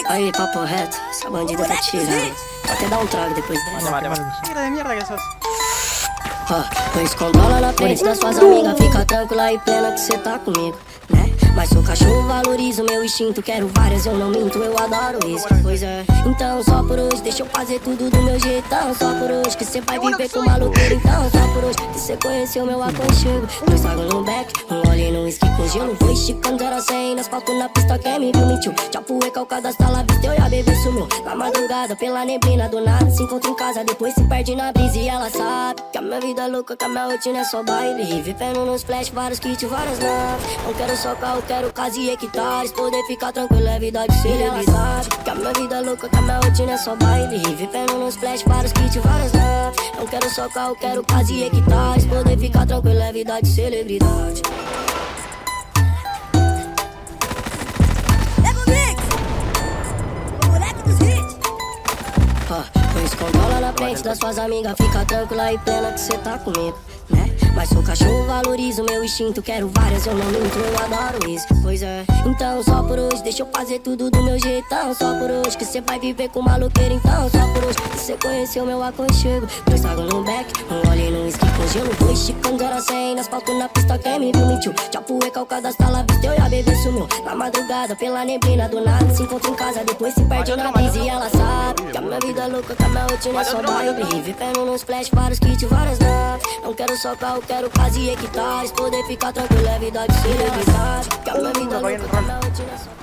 Aí, papo reto, essa bandida tá tirando. Até dar um trago depois dessa. Vale. Mierda que sos. Pois controla na frente das suas amigas. Fica tranquila e plena que cê tá comigo, né? Mas sou cachorro, valorizo meu instinto. Quero várias, eu não minto, eu adoro isso. Pois é, então só por hoje deixa eu fazer tudo do meu jeitão. Só por hoje que cê vai viver com maluqueiro. Então só por hoje que cê conheceu meu aconchego. Dois tragos no back, um olho no whisky com gelo. Vou esticando 0 a 100 nas fotos na pista. Quem me viu mentiu, já fui calcada hasta lá vista. Eu e a bebê sumiu na madrugada pela neblina do nada. Se encontra em casa, depois se perde na brisa. E ela sabe que a minha vida é louca, que a minha rotina é só baile. Vivendo nos flash, vários kits, várias naves. Não quero só carro, quero casa e hectares. Poder ficar tranquilo é vida de celebridade. Que a minha vida é louca, que a minha rotina é só baile. Vivendo nos flash, vários kits, várias naves. Não quero só carro, quero casa e hectares. Poder ficar tranquilo é vida de celebridade. Pois controla na frente das suas amigas. Fica tranquila e plena que cê tá comigo, né? Mas sou cachorro, valorizo meu instinto. Quero várias, eu não minto, eu adoro isso. Pois é, então só por hoje deixa eu fazer tudo do meu jeitão. Só por hoje que cê vai viver com maluqueiro. Então só por hoje que cê conheceu meu aconchego. Dois tragos no back, um olho no whisky com gelo. Vou esticando 0 a 100 nas fotos na pista. Quem me viu mentiu, já fui calcada hasta lá vista. Eu e a bebê sumiu na madrugada pela neblina do nada. Se encontra em casa, depois se perde na brisa. E ela sabe que a minha vida é louca, que a minha rotina é só baile. Vivendo nos flash, vários kits, várias naves. Não quero só carro, quero casa e hectares. Poder ficar tranquilo é vida de celebridade. Que a minha vida é louca, que a minha rotina é só